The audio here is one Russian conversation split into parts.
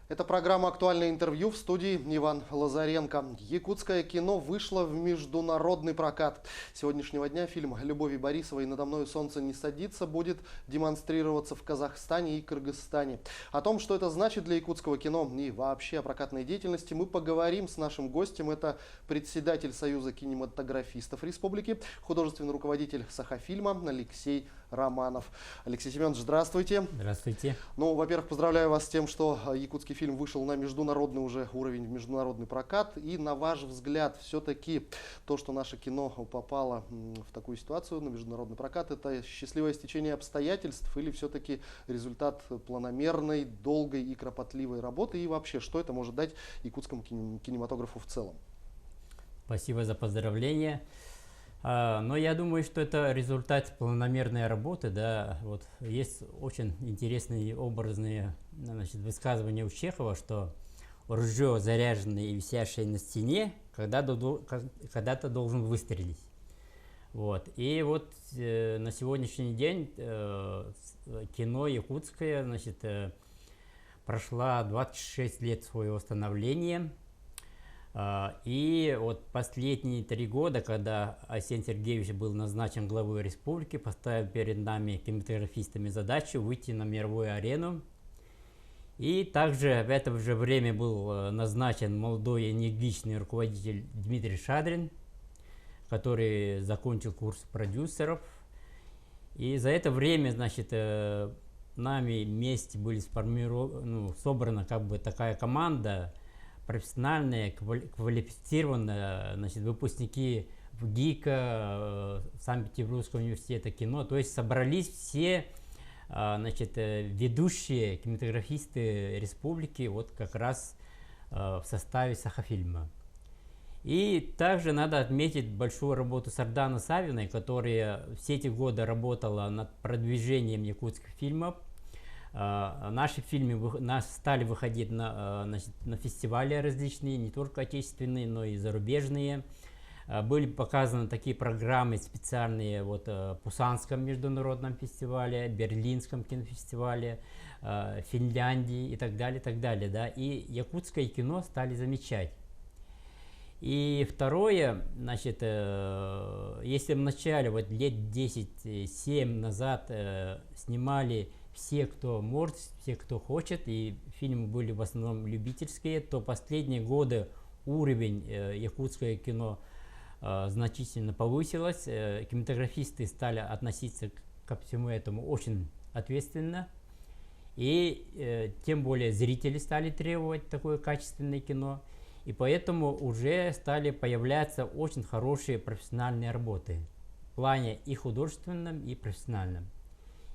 Это программа «Актуальное интервью», в студии Иван Лазаренко. Якутское кино вышло в международный прокат. С сегодняшнего дня фильм Любови Борисовой «Надо мною солнце не садится» будет демонстрироваться в Казахстане и Кыргызстане. О том, что это значит для якутского кино и вообще о прокатной деятельности, мы поговорим с нашим гостем. Это председатель Союза кинематографистов Республики, художественный руководитель Сахафильма Алексей Романов. Алексей Семенович, здравствуйте. Здравствуйте. Ну, во-первых, поздравляю вас с тем, что якутский фильм вышел на международный уже уровень, в международный прокат. И на ваш взгляд, все-таки то, что наше кино попало в такую ситуацию, на международный прокат, это счастливое стечение обстоятельств или все-таки результат планомерной, долгой и кропотливой работы? И вообще, что это может дать якутскому кинематографу в целом? Спасибо за поздравления. Но я думаю, что это результат планомерной работы. Да. Вот есть очень интересные образные, значит, высказывания у Чехова, что ружье, заряженное и висящее на стене, когда-то должен выстрелить. Вот. И вот на сегодняшний день кино якутское, значит, прошла 26 лет своего становления. И вот последние 3 года, когда Арсений Сергеевич был назначен главой республики, поставил перед нами, кинематографистами, задачу выйти на мировую арену. И также в это же время был назначен молодой энергичный руководитель Дмитрий Шадрин, который закончил курс продюсеров. И за это время, значит, нами вместе были собрана как бы такая команда, профессиональные, квалифицированные, значит, выпускники ВГИКа, Санкт-Петербургского университета кино. То есть собрались все, значит, ведущие кинематографисты республики вот как раз в составе Сахафильма. И также надо отметить большую работу Сардана Савиной, которая все эти годы работала над продвижением якутских фильмов. Наши фильмы стали выходить на фестивали различные, не только отечественные, но и зарубежные. Были показаны такие программы специальные вот, в Пусанском международном фестивале, Берлинском кинофестивале, Финляндии и так далее, так далее. Да? И якутское кино стали замечать. И второе, значит, если в начале, вот лет 10-7 назад снимали все, кто может, все, кто хочет, и фильмы были в основном любительские, то последние годы уровень якутского кино значительно повысилось. Кинематографисты стали относиться ко всему этому очень ответственно. И тем более зрители стали требовать такое качественное кино. И поэтому уже стали появляться очень хорошие профессиональные работы в плане и художественном, и профессиональном.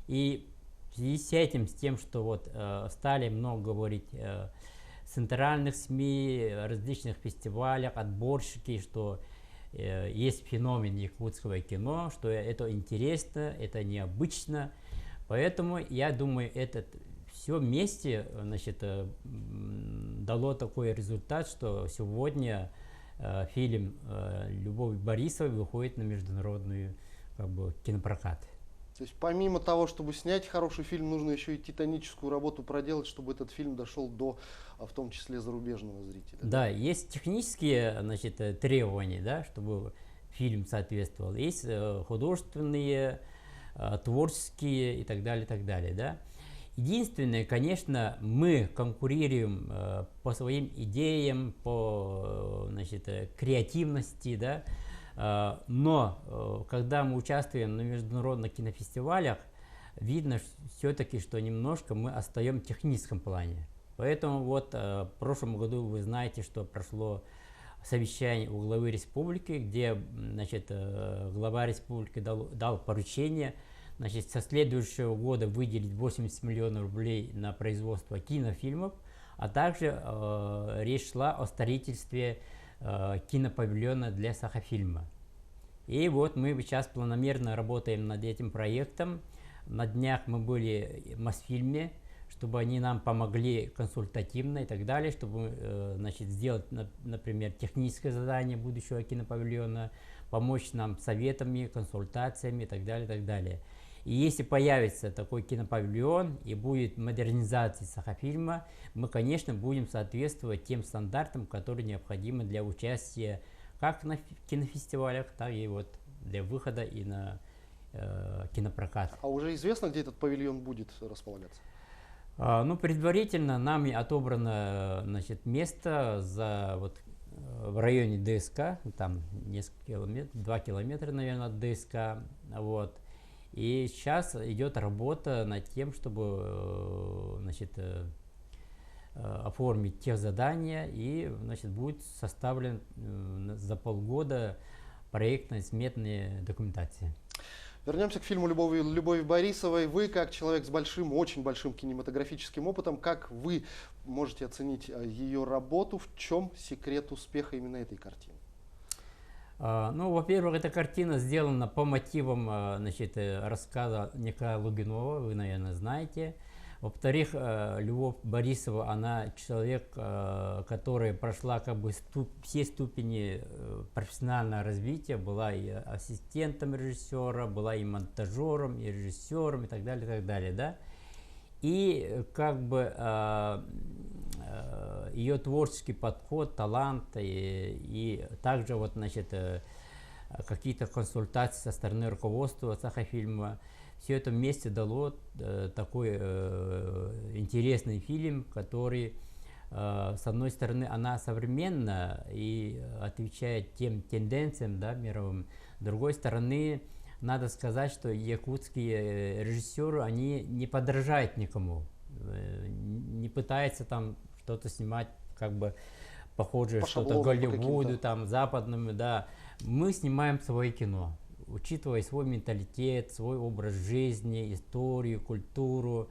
И в связи с этим, с тем, что вот стали много говорить в центральных СМИ, различных фестивалях, отборщики, что есть феномен якутского кино, что это интересно, это необычно. Поэтому я думаю, это все вместе, значит, дало такой результат, что сегодня фильм Любови Борисовой выходит на международную как бы, кинопрокат. То есть помимо того, чтобы снять хороший фильм, нужно еще и титаническую работу проделать, чтобы этот фильм дошел до, в том числе, зарубежного зрителя. Да, есть технические, значит, требования, да, чтобы фильм соответствовал. Есть художественные, творческие и так далее, так далее. Да. Единственное, конечно, мы конкурируем по своим идеям, по, значит, креативности, да. Но когда мы участвуем на международных кинофестивалях, видно все-таки, что немножко мы отстаем в техническом плане. Поэтому вот в прошлом году вы знаете, что прошло совещание у главы республики, где, значит, глава республики дал поручение, значит, со следующего года выделить 80 миллионов рублей на производство кинофильмов, а также речь шла о строительстве кинопавильона для Сахафильма. И вот мы сейчас планомерно работаем над этим проектом. На днях мы были в Мосфильме, чтобы они нам помогли консультативно и так далее, чтобы, значит, сделать, например, техническое задание будущего кинопавильона, помочь нам советами, консультациями и так далее, так далее. И если появится такой кинопавильон и будет модернизация Сахафильма, мы, конечно, будем соответствовать тем стандартам, которые необходимы для участия как на кинофестивалях, так и вот для выхода и на кинопрокат. А уже известно, где этот павильон будет располагаться? Ну, предварительно нами отобрано, значит, место в районе ДСК, там несколько километров, 2 километра, наверное, от ДСК, вот. И сейчас идет работа над тем, чтобы, значит, оформить тех задания, и, значит, будет составлен за полгода проектно-сметная документация. Вернемся к фильму Любови Борисовой. Вы, как человек с большим, очень большим кинематографическим опытом, как вы можете оценить ее работу? В чем секрет успеха именно этой картины? Ну, во-первых, эта картина сделана по мотивам, значит, рассказа Николая Логинова, вы, наверное, знаете. Во-вторых, Любовь Борисова, она человек, который прошла как бы все ступени профессионального развития, была и ассистентом режиссера, была и монтажером, и режиссером, и так далее, да. И как бы ее творческий подход, талант и также вот, значит, какие-то консультации со стороны руководства Сахафильма, все это вместе дало такой интересный фильм, который, с одной стороны, она современна и отвечает тем тенденциям, да, мировым. С другой стороны, надо сказать, что якутские режиссеры, они не подражают никому, не пытаются там что-то снимать, как бы похожее что-то Голливуду, там, западным, да. Мы снимаем свое кино, учитывая свой менталитет, свой образ жизни, историю, культуру,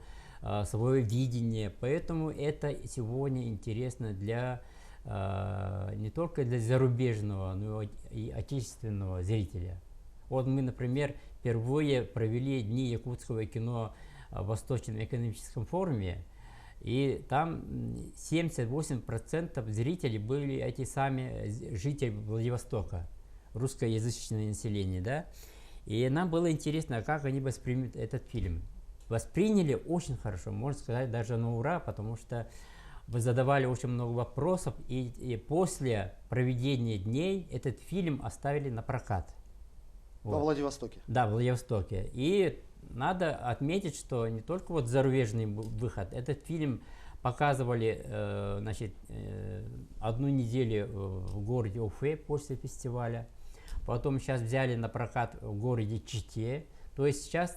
свое видение. Поэтому это сегодня интересно для не только для зарубежного, но и отечественного зрителя. Вот мы, например, впервые провели Дни якутского кино в Восточном экономическом форуме, и там 78% зрителей были эти сами жители Владивостока, русскоязычное население, да. И нам было интересно, как они воспримут этот фильм. Восприняли очень хорошо, можно сказать, даже на ура, потому что вы задавали очень много вопросов, и после проведения дней этот фильм оставили на прокат. Вот. Во Владивостоке? Да, в Владивостоке. И надо отметить, что не только вот зарубежный выход, этот фильм показывали, значит, 1 неделю в городе Уфе после фестиваля, потом сейчас взяли на прокат в городе Чите. То есть сейчас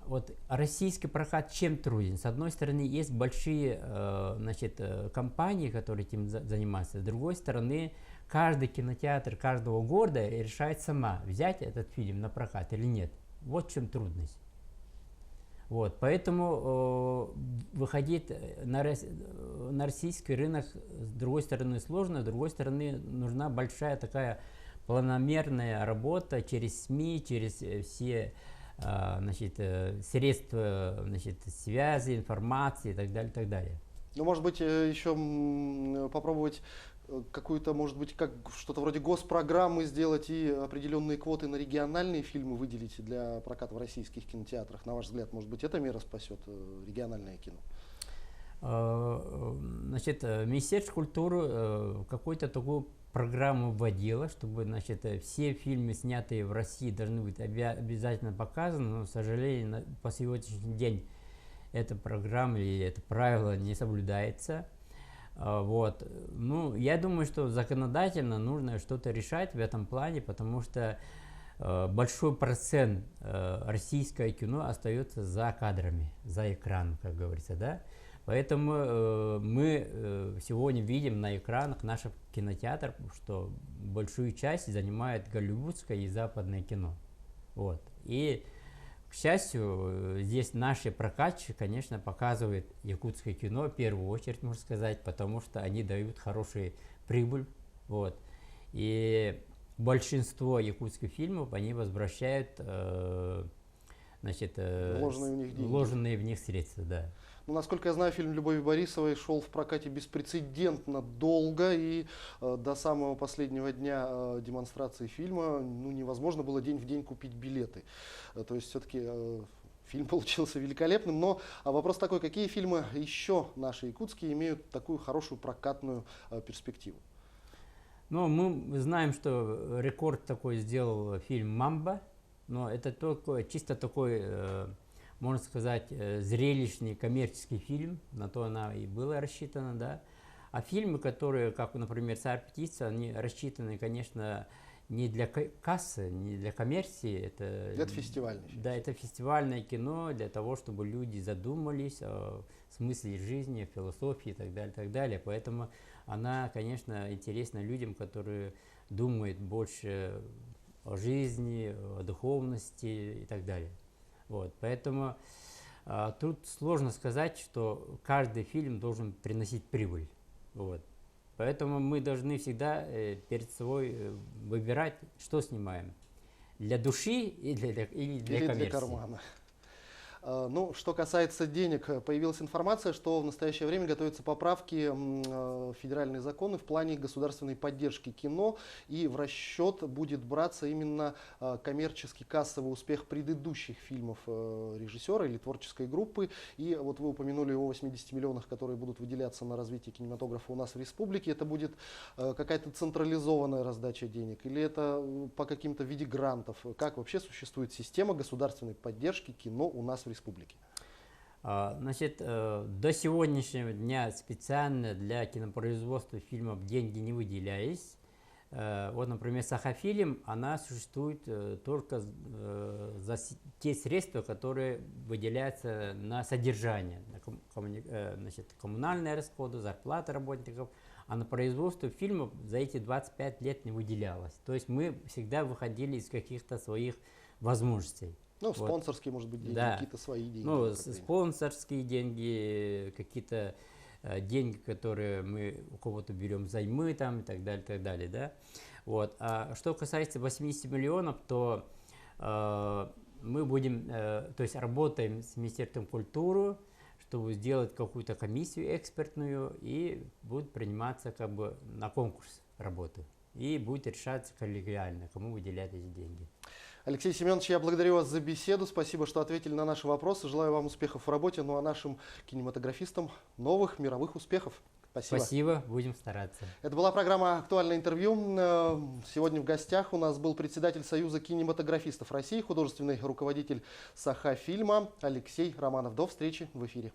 вот российский прокат чем труден? С одной стороны, есть большие, значит, компании, которые этим занимаются. С другой стороны, каждый кинотеатр каждого города решает сама, взять этот фильм на прокат или нет. Вот в чем трудность. Вот, поэтому выходить на российский рынок, с другой стороны, сложно, с другой стороны, нужна большая такая планомерная работа через СМИ, через все, значит, средства, значит, связи, информации и так далее, и так далее. Ну, может быть, еще попробовать какую-то, может быть, как что-то вроде госпрограммы сделать и определенные квоты на региональные фильмы выделить для проката в российских кинотеатрах. На ваш взгляд, может быть, эта мера спасет региональное кино? Значит, Министерство культуры какую-то такую программу вводило, чтобы, значит, все фильмы, снятые в России, должны быть обязательно показаны, но, к сожалению, по сегодняшний день эта программа или это правило не соблюдается. Вот. Ну, я думаю, что законодательно нужно что-то решать в этом плане, потому что большой процент российского кино остается за кадрами, за экраном, как говорится, да. Поэтому мы сегодня видим на экранах наших кинотеатров, что большую часть занимает голливудское и западное кино. Вот. И, к счастью, здесь наши прокатчики, конечно, показывают якутское кино в первую очередь, можно сказать, потому что они дают хорошую прибыль. Вот. И большинство якутских фильмов они возвращают, значит, вложенные в них деньги. Вложенные в них средства, да. Ну, насколько я знаю, фильм Любови Борисовой шел в прокате беспрецедентно долго, и до самого последнего дня демонстрации фильма невозможно было день в день купить билеты. То есть все-таки фильм получился великолепным. Но вопрос такой, какие фильмы еще наши якутские имеют такую хорошую прокатную перспективу? Ну, мы знаем, что рекорд такой сделал фильм «Мамба», но это только чисто такой, можно сказать, зрелищный коммерческий фильм, на то она и была рассчитана, да. А фильмы, которые, как, например, «Царь птица», они рассчитаны, конечно, не для кассы, не для коммерции. Это фестивальный фильм. Да, это фестивальное кино для того, чтобы люди задумались о смысле жизни, о философии и так далее, так далее. Поэтому она, конечно, интересна людям, которые думают больше о жизни, о духовности и так далее. Вот, поэтому тут сложно сказать, что каждый фильм должен приносить прибыль. Вот. Поэтому мы должны всегда перед собой выбирать, что снимаем. Для души или для коммерции. Для кармана. Ну, что касается денег, появилась информация, что в настоящее время готовятся поправки в федеральные законы в плане государственной поддержки кино, и в расчет будет браться именно коммерческий кассовый успех предыдущих фильмов режиссера или творческой группы. И вот вы упомянули о 80 миллионах, которые будут выделяться на развитие кинематографа у нас в республике. Это будет какая-то централизованная раздача денег или это по каким-то виде грантов? Как вообще существует система государственной поддержки кино у нас в республике? Значит, до сегодняшнего дня специально для кинопроизводства фильмов деньги не выделялись. Вот, например, «Сахафильм», она существует только за те средства, которые выделяются на содержание, значит, коммунальные расходы, зарплаты работников, а на производство фильмов за эти 25 лет не выделялось. То есть мы всегда выходили из каких-то своих возможностей. Ну, спонсорские, может быть, деньги, да. Какие-то свои деньги. Ну, спонсорские деньги, какие-то деньги, которые мы у кого-то берем займы там и так далее, да. Вот. А что касается 80 миллионов, то мы будем, то есть работаем с Министерством культуры, чтобы сделать какую-то комиссию экспертную, и будет приниматься как бы на конкурс работы. И будет решаться коллегиально, кому выделять эти деньги. Алексей Семенович, я благодарю вас за беседу. Спасибо, что ответили на наши вопросы. Желаю вам успехов в работе. Ну а нашим кинематографистам новых мировых успехов. Спасибо. Спасибо, будем стараться. Это была программа «Актуальное интервью». Сегодня в гостях у нас был председатель Союза кинематографистов России, художественный руководитель «Сахафильма» Алексей Романов. До встречи в эфире.